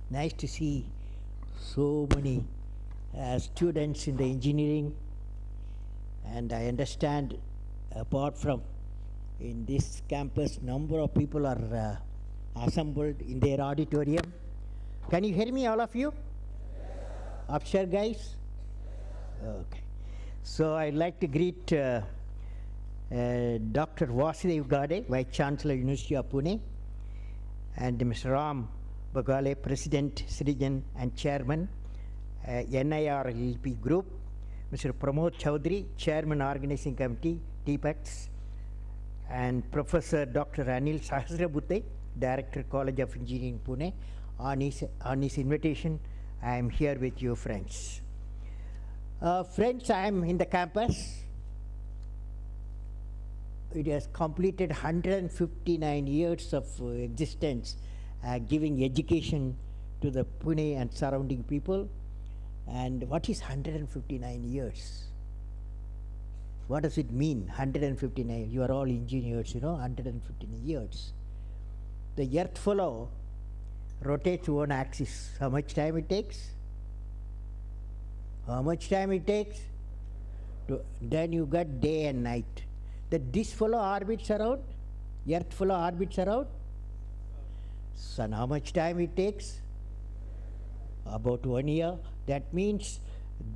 Nice to see so many students in the engineering, and I understand apart from in this campus number of people are assembled in their auditorium. Can you hear me, all of you? Upshare, guys? Okay. So I'd like to greet Dr. Vasudev Gade, Vice Chancellor, University of Pune, and Mr. Ram Bagale, President, Citizen and Chairman, NIRLP Group, Mr. Pramod Chaudhary, Chairman, Organizing Committee, DIPEX, and Professor Dr. Anil Sahasrabudhe, Director, College of Engineering Pune. On his invitation, I am here with you, friends. Friends, I am in the campus. It has completed 159 years of existence, giving education to the Pune and surrounding people. And what is 159 years? What does it mean, 159? You are all engineers, you know, 159 years. The earth follow rotates one axis. How much time it takes? How much time it takes? Then you got day and night. This follow orbits around, earth follow orbits around sun. How much time it takes? About 1 year. That means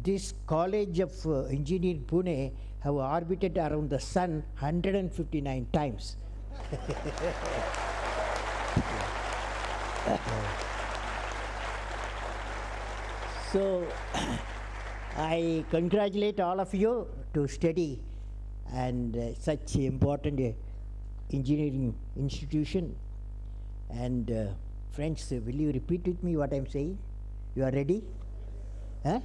this College of Engineering Pune have orbited around the sun 159 times. So I congratulate all of you to study and such important engineering institution. And friends, will you repeat with me what I'm saying? You are ready? Huh?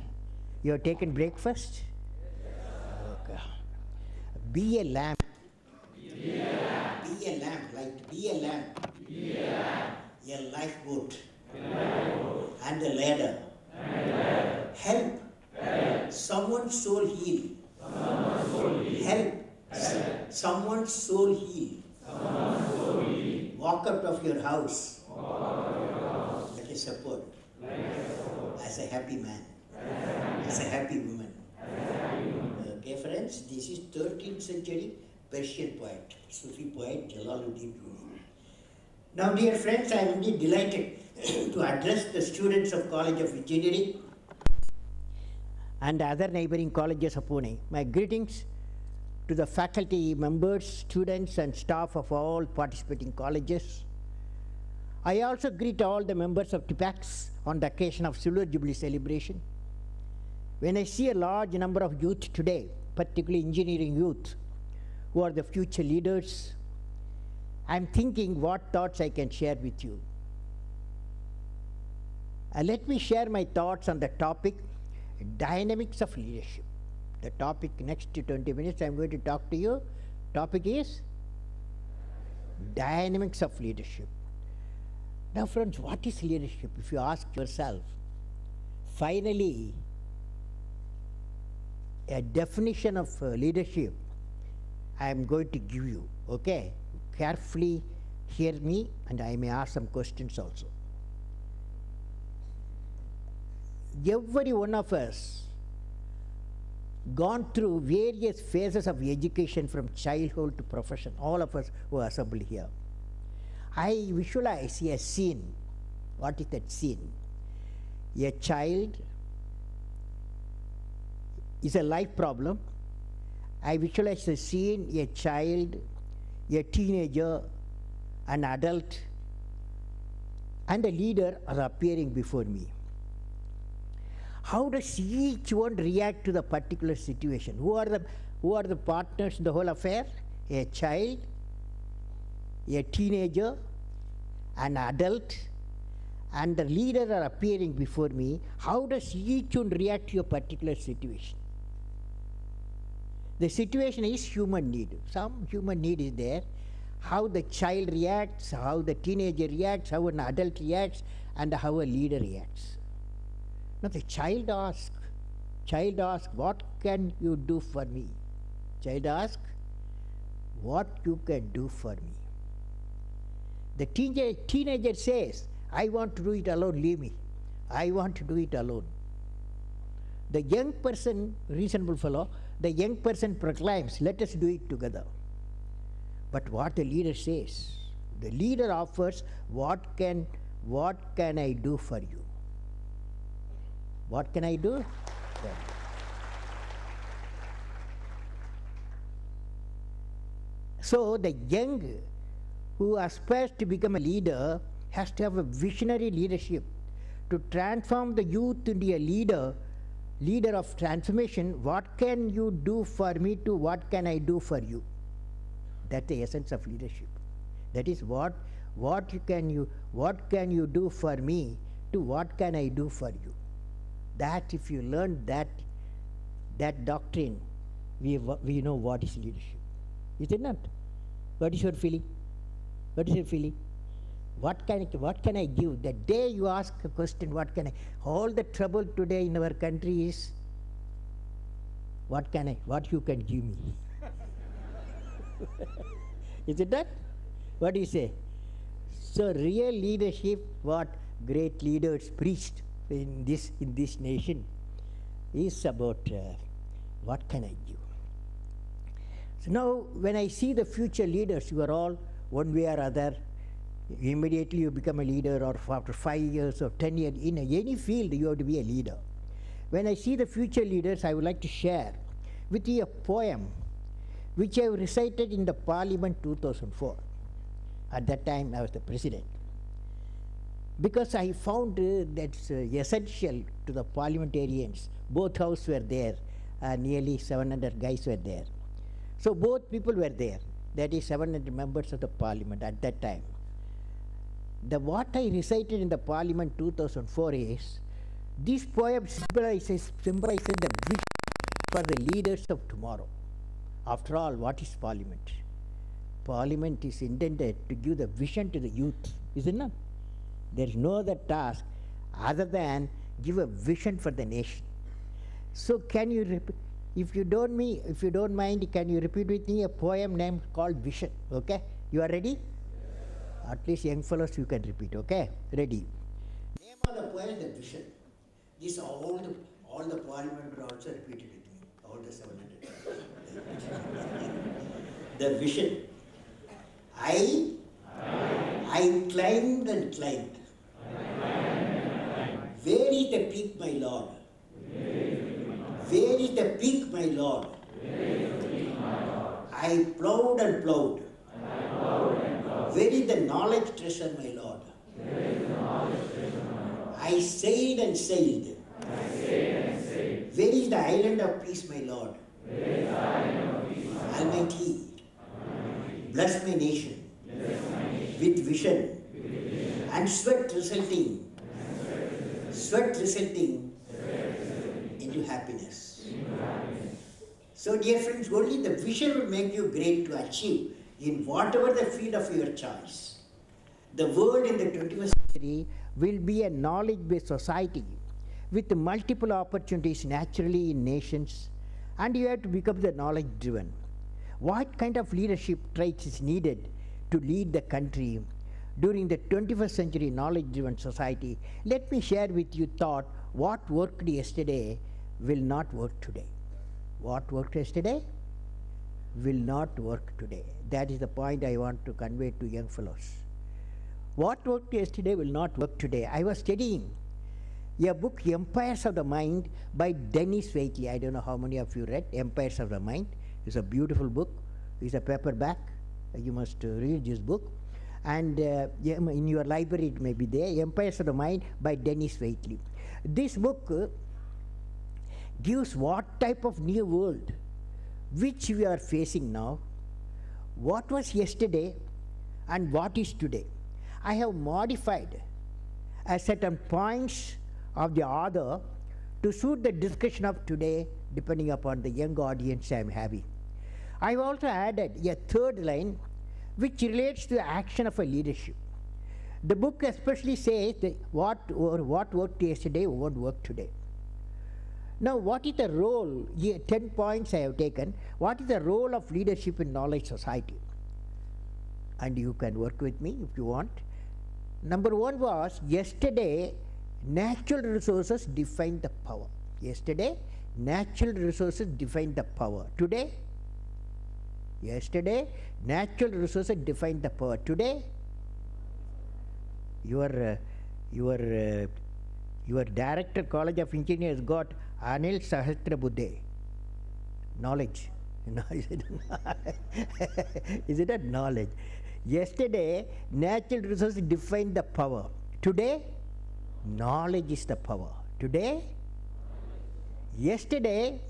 You have taken breakfast? Okay. Be a lamp. Be a lamp. Be a lamp. Like be a lamp. Be a lamp. A lifeboat. And a ladder. Help. Someone's soul heal. Help. Someone's soul heal. Walk out of your house. Let us support. As a happy man. As a happy woman. Okay, friends, this is 13th century Persian poet, Sufi poet Jalaluddin Rumi. Now, dear friends, I am indeed delighted to address the students of College of Engineering and other neighboring colleges of Pune. My greetings to the faculty members, students and staff of all participating colleges. I also greet all the members of DIPEX on the occasion of Silver Jubilee celebration. When I see a large number of youth today, particularly engineering youth, who are the future leaders, I'm thinking what thoughts I can share with you. Let me share my thoughts on the topic, dynamics of leadership. The topic next 20 minutes I'm going to talk to you. Topic is dynamics of leadership. Now friends, what is leadership? If you ask yourself, finally, a definition of leadership I am going to give you, okay? Carefully hear me and I may ask some questions also. Every one of us gone through various phases of education from childhood to profession, all of us who are assembled here. I visualize a scene. What is that scene? A child is a life problem. I visualize a scene, a child, a teenager, an adult, and a leader are appearing before me. How does each one react to the particular situation? Who are the partners in the whole affair? A child, a teenager, an adult, and the leader are appearing before me. How does each one react to a particular situation? The situation is human need. Some human need is there. How the child reacts, how the teenager reacts, how an adult reacts, and how a leader reacts. Now the child asks, what can you do for me? Child asks, what you can do for me? The teenager says, I want to do it alone, leave me. I want to do it alone. The young person, reasonable fellow, the young person proclaims, let us do it together. But what the leader says, the leader offers, what can I do for you? What can I do? So the young who aspires to become a leader has to have a visionary leadership to transform the youth into a leader of transformation. What can you do for me to what can I do for you? That's the essence of leadership. That is what can you do for me to what can I do for you? That if you learn that doctrine, we know what is leadership. Is it not? What is your feeling? What is your feeling? What can I give? The day you ask a question, what can I? All the trouble today in our country is, what you can give me? Is it that? What do you say? So real leadership, what great leaders preached in this nation, is about what can I give? So now when I see the future leaders, you are all one way or other, immediately you become a leader, or after 5 years or 10 years, in any field you have to be a leader. When I see the future leaders, I would like to share with you a poem which I recited in the Parliament 2004. At that time I was the president. Because I found that's essential to the parliamentarians. Both houses were there, nearly 700 guys were there. So both people were there, that is 700 members of the parliament at that time. What I recited in the Parliament 2004 is, this poem symbolizes the vision for the leaders of tomorrow. After all, what is Parliament? Parliament is intended to give the vision to the youth, is it not? There is no other task other than give a vision for the nation. So can you, if you don't mind, can you repeat with me a poem named called Vision? Okay, you are ready? At least young fellows you can repeat, okay? Ready. Name of the poem is the Vision. This all the parliament will also repeated with me, all the 700. The vision. I climbed and climbed. Where is the peak, my Lord? Where is the peak, my Lord? I plowed and plowed. Where is the knowledge treasure, my Lord? I sailed and sailed. Where is the island of peace, my Lord? Almighty, bless my nation with vision and sweat resulting into happiness. So dear friends, only the vision will make you great to achieve in whatever the field of your choice. The world in the 21st century will be a knowledge-based society with multiple opportunities naturally in nations, and you have to become the knowledge-driven. What kind of leadership traits is needed to lead the country during the 21st century knowledge-driven society? Let me share with you thought what worked yesterday will not work today. What worked yesterday will not work today. That is the point I want to convey to young fellows. What worked yesterday will not work today. I was studying a book, Empires of the Mind by Dennis Waitley. I don't know how many of you read Empires of the Mind. It's a beautiful book. It's a paperback. You must read this book. And in your library it may be there, Empires of the Mind by Dennis Waitley. This book gives what type of new world which we are facing now, what was yesterday and what is today. I have modified a certain points of the author to suit the discussion of today depending upon the young audience I am having. I have also added a third line which relates to the action of a leadership. The book especially says that what worked yesterday won't work today. Now what is the role, 10 points I have taken, what is the role of leadership in knowledge society? And you can work with me if you want. Number one was, yesterday natural resources defined the power. Yesterday natural resources defined the power. Today, yesterday natural resources defined the power. Today, your director, College of Engineers, got Anil Sahasrabuddhe, knowledge. Is it a knowledge? Yesterday, natural resources defined the power. Today, knowledge is the power. Today, yesterday,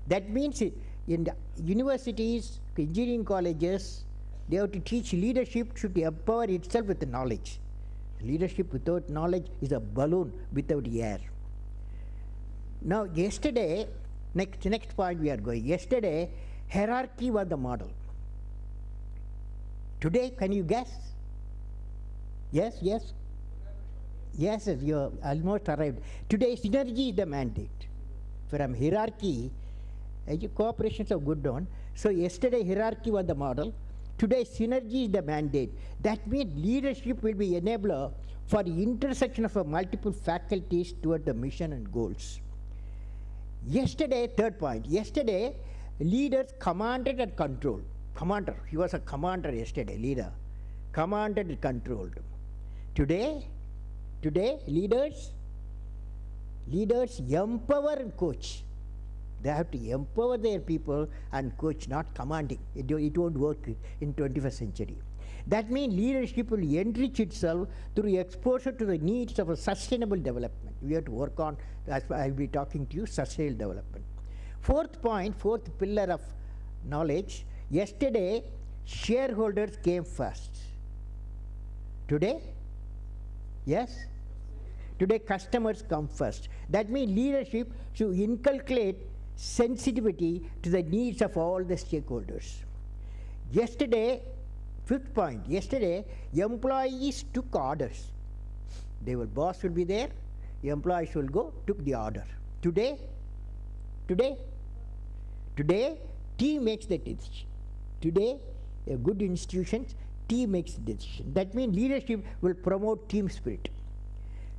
that means in the universities, engineering colleges, they have to teach leadership should empower itself with knowledge. Leadership without knowledge is a balloon without air. Now, yesterday, next point we are going. Yesterday, hierarchy was the model. Today, can you guess? Yes, yes? Yes, you have almost arrived. Today, synergy is the mandate. From hierarchy, cooperations are good on. So, yesterday, hierarchy was the model. Today, synergy is the mandate. That means leadership will be enabler for the intersection of multiple faculties toward the mission and goals. Yesterday, third point, yesterday, leaders commanded and controlled. Commander, he was a commander yesterday, leader. Commanded and controlled. Today, leaders empower and coach. They have to empower their people and coach, not commanding. It won't work in 21st century. That means leadership will enrich itself through exposure to the needs of a sustainable development. We have to work on, as I will be talking to you, sustainable development. Fourth point, fourth pillar of knowledge, yesterday shareholders came first. Today, yes? Today customers come first. That means leadership should inculcate sensitivity to the needs of all the stakeholders. Yesterday, fifth point, yesterday employees took orders. Boss will be there, employees will go, took the order. Today, team makes the decision. Today, a good institutions, team makes the decision. That means leadership will promote team spirit.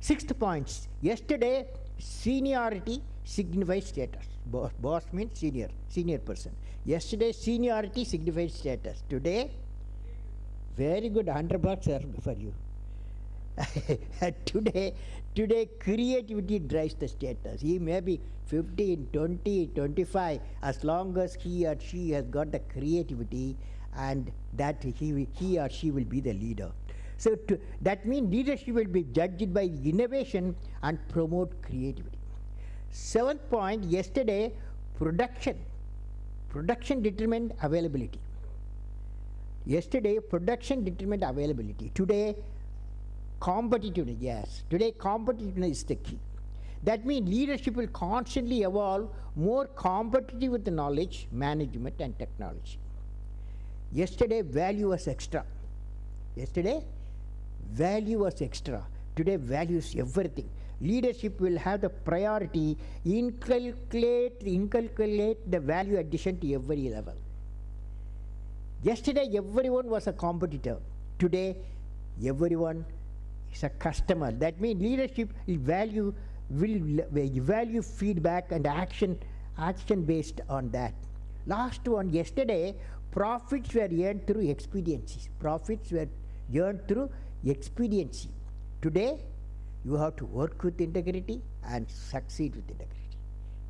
Sixth point, yesterday seniority signifies status. Boss means senior person. Yesterday seniority signifies status. Today, very good, $100 sir, for you. Today creativity drives the status. He may be 15, 20, 25, as long as he or she has got the creativity, and that he or she will be the leader. So that means leadership will be judged by innovation and promote creativity. Seventh point, yesterday production determined availability. Yesterday production determined availability. Today competitiveness, yes. Today competitiveness is the key. That means leadership will constantly evolve more competitive with the knowledge, management and technology. Yesterday value was extra. Yesterday value was extra. Today value is everything. Leadership will have the priority, inculcate the value addition to every level. Yesterday everyone was a competitor. Today everyone is a customer. That means leadership will value feedback and action based on that. Last one, yesterday profits were earned through expediencies. Profits were earned through expediency. Today you have to work with integrity and succeed with integrity.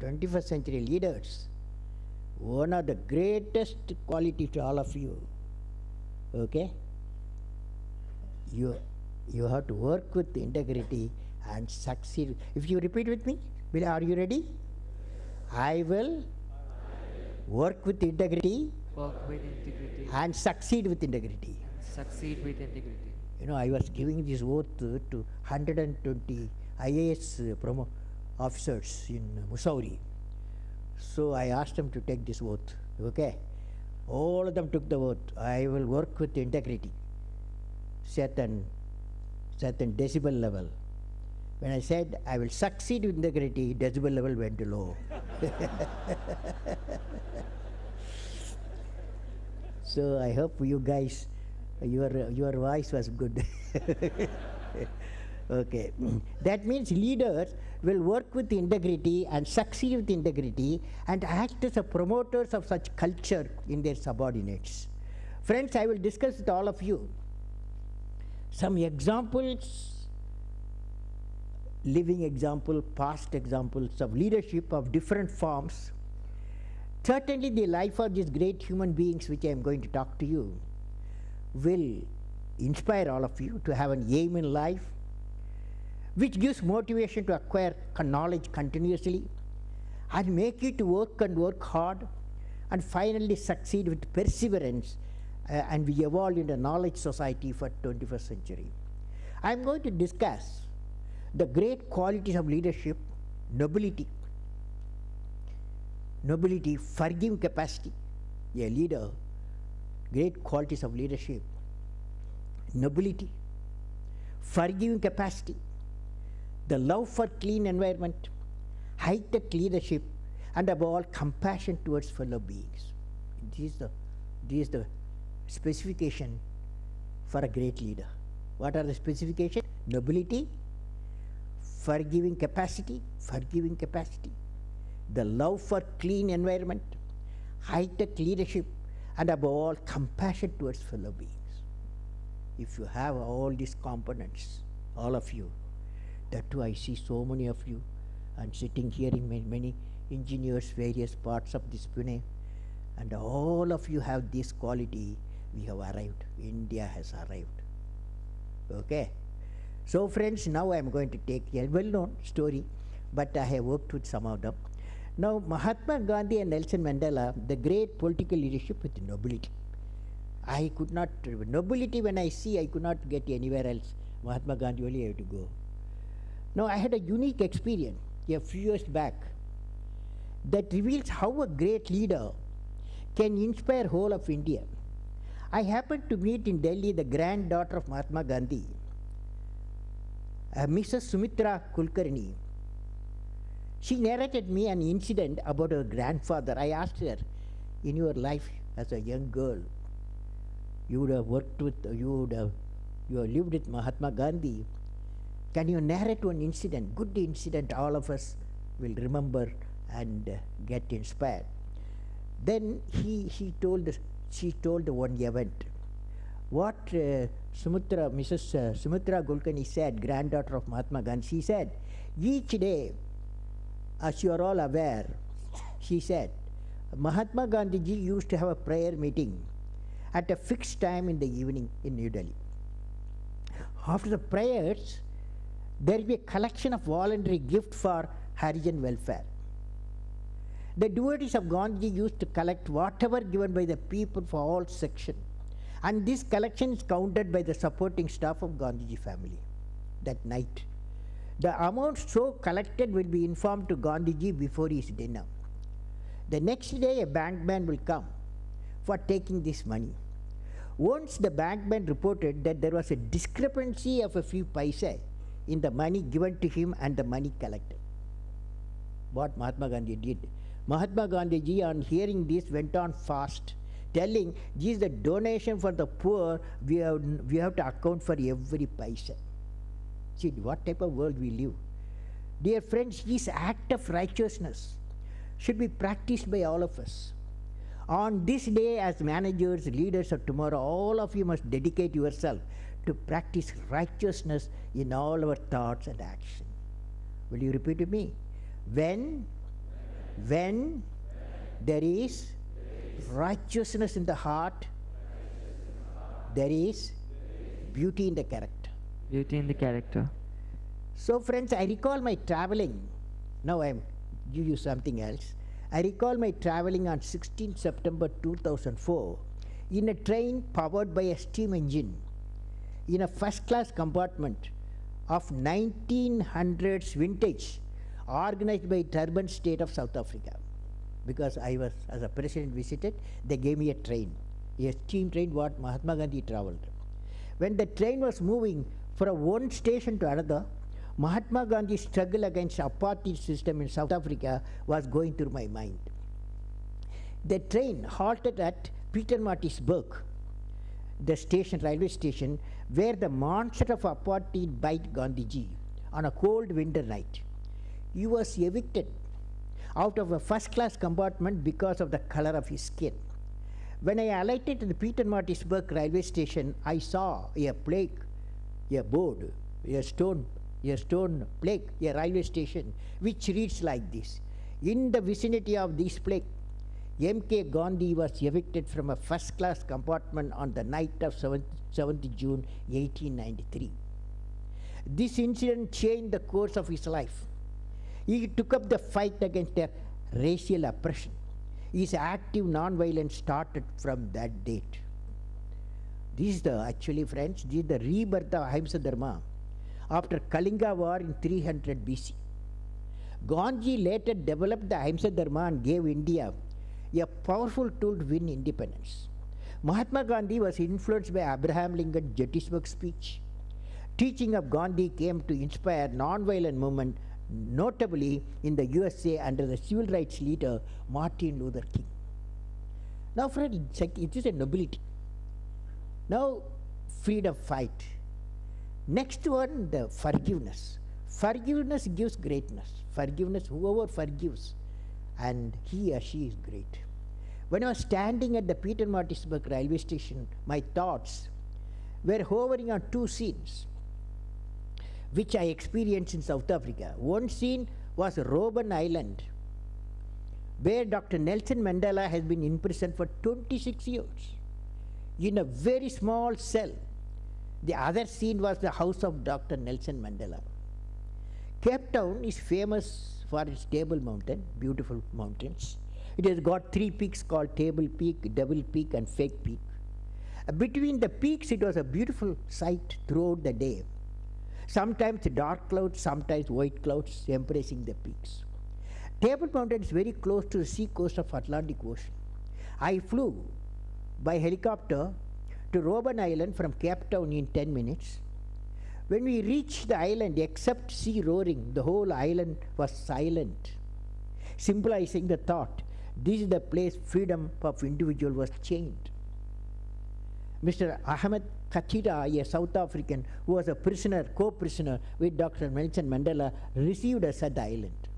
21st century leaders, one of the greatest quality to all of you, okay? You have to work with integrity and succeed. If you repeat with me, are you ready? I will work with integrity, and succeed with integrity. You know, I was giving this oath to 120 IAS officers in Mussoorie. So I asked them to take this oath, okay? All of them took the oath. I will work with integrity, certain decibel level. When I said I will succeed with integrity, decibel level went low. So I hope you guys, your voice was good. Okay. That means leaders will work with integrity and succeed with integrity and act as a promoters of such culture in their subordinates. Friends, I will discuss with all of you some examples, living example, past examples of leadership of different forms. Certainly the life of these great human beings which I am going to talk to you will inspire all of you to have an aim in life, which gives motivation to acquire knowledge continuously and make you to work and work hard and finally succeed with perseverance, and we evolve into a knowledge society for 21st century. I am going to discuss the great qualities of leadership: nobility, forgiving capacity. A leader, great qualities of leadership: nobility, forgiving capacity, the love for clean environment, high-tech leadership, and above all, compassion towards fellow beings. This is the specification for a great leader. What are the specifications? Nobility, forgiving capacity, the love for clean environment, high-tech leadership, and above all, compassion towards fellow beings. If you have all these components, all of you, that too I see so many of you, and sitting here in many engineers, various parts of this Pune, and all of you have this quality. We have arrived. India has arrived. Okay. So friends, now I am going to take a well-known story, but I have worked with some of them. Now, Mahatma Gandhi and Nelson Mandela, the great political leadership with nobility. I could not, nobility when I see, I could not get anywhere else. Mahatma Gandhi only I have to go. Now, I had a unique experience a few years back that reveals how a great leader can inspire whole of India. I happened to meet in Delhi the granddaughter of Mahatma Gandhi, Mrs. Sumitra Kulkarni. She narrated me an incident about her grandfather. I asked her, in your life as a young girl, you would have worked with, you have lived with Mahatma Gandhi. Can you narrate one incident, good incident all of us will remember and get inspired? Then she told one event. What Mrs. Sumitra Kulkarni said, granddaughter of Mahatma Gandhi, she said, each day, as you are all aware, she said, Mahatma Gandhi ji used to have a prayer meeting at a fixed time in the evening in New Delhi. After the prayers, there will be a collection of voluntary gift for Harijan welfare. The devotees of Gandhi used to collect whatever given by the people for all sections, and this collection is counted by the supporting staff of Gandhiji family. That night, the amount so collected will be informed to Gandhiji before his dinner. The next day, a bankman will come for taking this money. Once the bankman reported that there was a discrepancy of a few paise in the money given to him and the money collected. What Mahatma Gandhi did? Mahatma Gandhi ji, on hearing this, went on fast, telling, this is the donation for the poor, we have to account for every paisa. See, what type of world we live. Dear friends, this act of righteousness should be practiced by all of us. On this day, as managers, leaders of tomorrow, all of you must dedicate yourself to practice righteousness in all our thoughts and action. Will you repeat with me? When there is righteousness in the heart, there is beauty in the character. Beauty in the character. So friends, I recall my traveling. Now I am give you something else. I recall my traveling on 16 September 2004 in a train powered by a steam engine in a first-class compartment of 1900s vintage, organized by Durban state of South Africa. Because I was, as a president visited, they gave me a train, a steam train what Mahatma Gandhi traveled. When the train was moving from one station to another, Mahatma Gandhi's struggle against apartheid system in South Africa was going through my mind. The train halted at Pietermaritzburg. the station, railway station, where the monster of apartheid bite Gandhiji on a cold winter night. He was evicted out of a first-class compartment because of the color of his skin. When I alighted at the Pietermaritzburg railway station, I saw a plaque, a board, a stone plaque, a railway station, which reads like this: in the vicinity of this plaque, M.K. Gandhi was evicted from a first-class compartment on the night of 7th June 1893. This incident changed the course of his life. He took up the fight against racial oppression. His active non-violence started from that date. This is actually, friends, this is the rebirth of Ahimsa Dharma after Kalinga War in 300 BC. Gandhi later developed the Ahimsa Dharma and gave India a powerful tool to win independence. Mahatma Gandhi was influenced by Abraham Lincoln's Gettysburg speech. Teaching of Gandhi came to inspire non-violent movement, notably in the USA under the civil rights leader Martin Luther King. Now, friends, it is a nobility. Now, freedom fight. Next one, the forgiveness. Forgiveness gives greatness. Forgiveness, whoever forgives, and he or she is great. When I was standing at the Pietermaritzburg railway station, my thoughts were hovering on two scenes which I experienced in South Africa. One scene was Robben Island, where Dr. Nelson Mandela has been imprisoned for 26 years in a very small cell. The other scene was the house of Dr. Nelson Mandela. Cape Town is famous for its Table Mountain, beautiful mountains. It has got three peaks called Table Peak, Devil Peak and Fake Peak. Between the peaks, it was a beautiful sight throughout the day. Sometimes dark clouds, sometimes white clouds embracing the peaks. Table Mountain is very close to the sea coast of Atlantic Ocean. I flew by helicopter to Robben Island from Cape Town in 10 minutes. When we reached the island, except sea roaring, the whole island was silent, symbolizing the thought, this is the place freedom of individual was chained. Mr. Ahmed Kachira, a South African who was a prisoner, co-prisoner with Dr. Nelson Mandela, received us at the island.